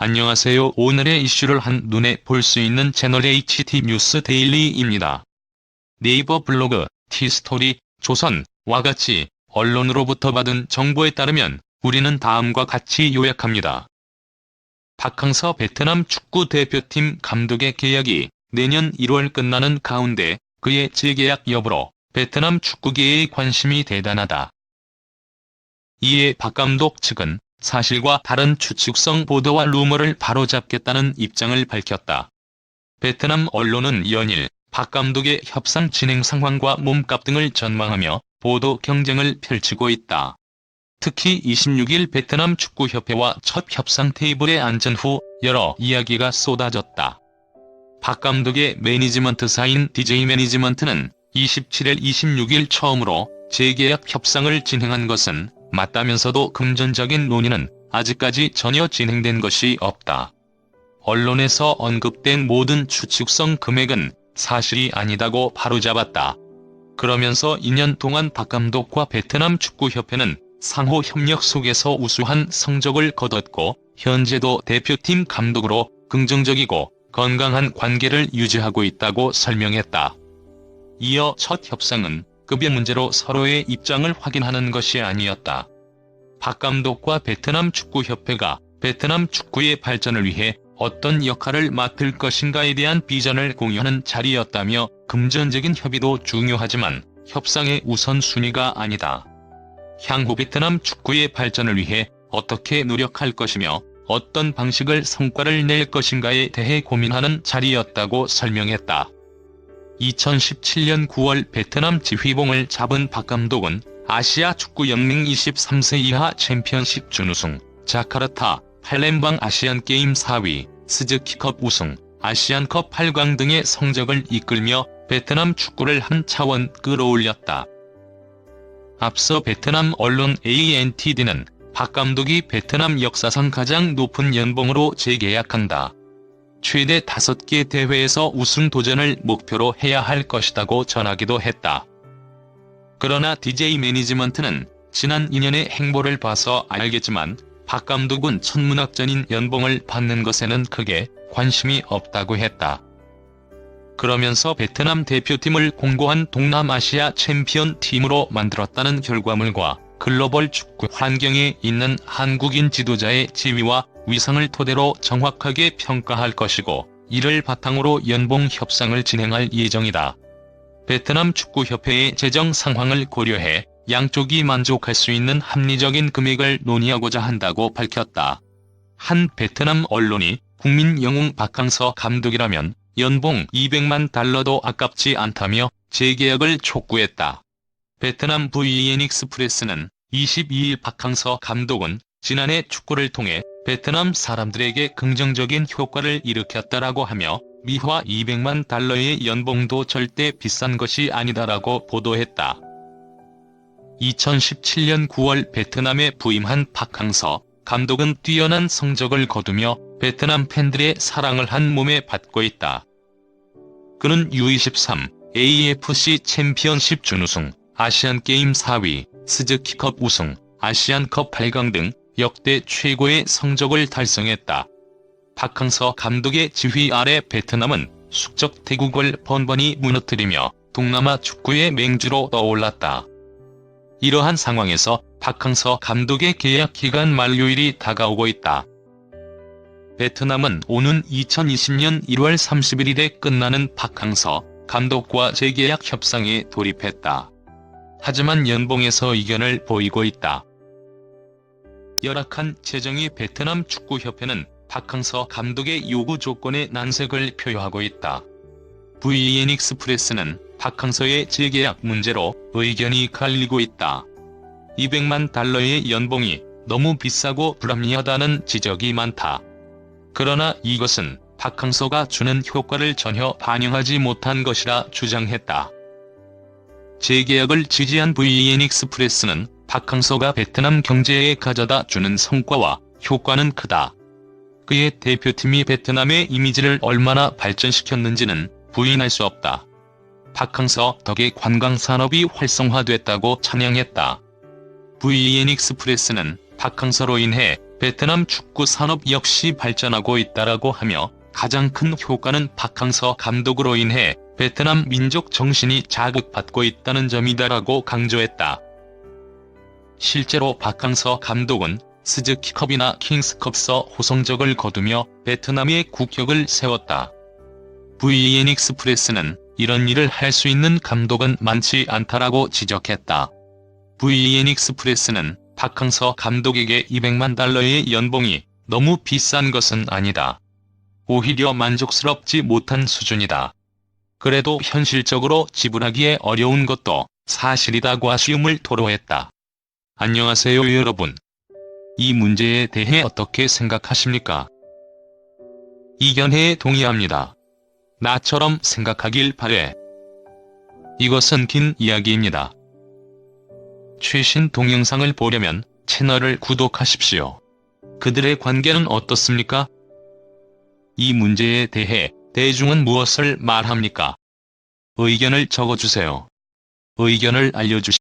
안녕하세요. 오늘의 이슈를 한눈에 볼 수 있는 채널 HT 뉴스 데일리입니다. 네이버 블로그, 티스토리, 조선와 같이 언론으로부터 받은 정보에 따르면 우리는 다음과 같이 요약합니다. 박항서 베트남 축구 대표팀 감독의 계약이 내년 1월 끝나는 가운데 그의 재계약 여부로 베트남 축구계의 관심이 대단하다. 이에 박 감독 측은 사실과 다른 추측성 보도와 루머를 바로잡겠다는 입장을 밝혔다. 베트남 언론은 연일 박 감독의 협상 진행 상황과 몸값 등을 전망하며 보도 경쟁을 펼치고 있다. 특히 26일 베트남 축구협회와 첫 협상 테이블에 앉은 후 여러 이야기가 쏟아졌다. 박 감독의 매니지먼트사인 DJ 매니지먼트는 27일 26일 처음으로 재계약 협상을 진행한 것은 맞다면서도 금전적인 논의는 아직까지 전혀 진행된 것이 없다. 언론에서 언급된 모든 추측성 금액은 사실이 아니다고 바로잡았다. 그러면서 2년 동안 박 감독과 베트남 축구협회는 상호 협력 속에서 우수한 성적을 거뒀고 현재도 대표팀 감독으로 긍정적이고 건강한 관계를 유지하고 있다고 설명했다. 이어 첫 협상은 급여 문제로 서로의 입장을 확인하는 것이 아니었다. 박 감독과 베트남 축구협회가 베트남 축구의 발전을 위해 어떤 역할을 맡을 것인가에 대한 비전을 공유하는 자리였다며 금전적인 협의도 중요하지만 협상의 우선순위가 아니다. 향후 베트남 축구의 발전을 위해 어떻게 노력할 것이며 어떤 방식을 성과를 낼 것인가에 대해 고민하는 자리였다고 설명했다. 2017년 9월 베트남 지휘봉을 잡은 박 감독은 아시아 축구연맹 23세 이하 챔피언십 준우승, 자카르타, 팔렘방 아시안게임 4위, 스즈키컵 우승, 아시안컵 8강 등의 성적을 이끌며 베트남 축구를 한 차원 끌어올렸다. 앞서 베트남 언론 ANTD는 박 감독이 베트남 역사상 가장 높은 연봉으로 재계약한다. 최대 5개 대회에서 우승 도전을 목표로 해야 할 것이라고 전하기도 했다. 그러나 DJ 매니지먼트는 지난 2년의 행보를 봐서 알겠지만 박 감독은 천문학적인 연봉을 받는 것에는 크게 관심이 없다고 했다. 그러면서 베트남 대표팀을 공고한 동남아시아 챔피언 팀으로 만들었다는 결과물과 글로벌 축구 환경에 있는 한국인 지도자의 지위와 위상을 토대로 정확하게 평가할 것이고 이를 바탕으로 연봉 협상을 진행할 예정이다. 베트남 축구협회의 재정 상황을 고려해 양쪽이 만족할 수 있는 합리적인 금액을 논의하고자 한다고 밝혔다. 한 베트남 언론이 국민 영웅 박항서 감독이라면 연봉 200만 달러도 아깝지 않다며 재계약을 촉구했다. 베트남 VN 익스프레스는 22일 박항서 감독은 지난해 축구를 통해 베트남 사람들에게 긍정적인 효과를 일으켰다라고 하며 미화 200만 달러의 연봉도 절대 비싼 것이 아니다라고 보도했다. 2017년 9월 베트남에 부임한 박항서 감독은 뛰어난 성적을 거두며 베트남 팬들의 사랑을 한 몸에 받고 있다. 그는 U23, AFC 챔피언십 준우승, 아시안게임 4위, 스즈키컵 우승, 아시안컵 8강 등 역대 최고의 성적을 달성했다. 박항서 감독의 지휘 아래 베트남은 숙적 대국을 번번이 무너뜨리며 동남아 축구의 맹주로 떠올랐다. 이러한 상황에서 박항서 감독의 계약 기간 만료일이 다가오고 있다. 베트남은 오는 2020년 1월 31일에 끝나는 박항서 감독과 재계약 협상에 돌입했다. 하지만 연봉에서 이견을 보이고 있다. 열악한 재정이 베트남 축구협회는 박항서 감독의 요구 조건에 난색을 표하고 있다. VN 익스프레스는 박항서의 재계약 문제로 의견이 갈리고 있다. 200만 달러의 연봉이 너무 비싸고 불합리하다는 지적이 많다. 그러나 이것은 박항서가 주는 효과를 전혀 반영하지 못한 것이라 주장했다. 재계약을 지지한 VN 익스프레스는 박항서가 베트남 경제에 가져다 주는 성과와 효과는 크다. 그의 대표팀이 베트남의 이미지를 얼마나 발전시켰는지는 부인할 수 없다. 박항서 덕에 관광산업이 활성화됐다고 찬양했다. VN 익스프레스는 박항서로 인해 베트남 축구 산업 역시 발전하고 있다라고 하며 가장 큰 효과는 박항서 감독으로 인해 베트남 민족 정신이 자극받고 있다는 점이다라고 강조했다. 실제로 박항서 감독은 스즈키컵이나 킹스컵서 호성적을 거두며 베트남의 국격을 세웠다. VN 익스프레스는 이런 일을 할 수 있는 감독은 많지 않다라고 지적했다. VN 익스프레스는 박항서 감독에게 200만 달러의 연봉이 너무 비싼 것은 아니다. 오히려 만족스럽지 못한 수준이다. 그래도 현실적으로 지불하기에 어려운 것도 사실이다고 아쉬움을 토로했다. 안녕하세요 여러분. 이 문제에 대해 어떻게 생각하십니까? 이견해에 동의합니다. 나처럼 생각하길 바래. 이것은 긴 이야기입니다. 최신 동영상을 보려면 채널을 구독하십시오. 그들의 관계는 어떻습니까? 이 문제에 대해 대중은 무엇을 말합니까? 의견을 적어주세요. 의견을 알려주십시오.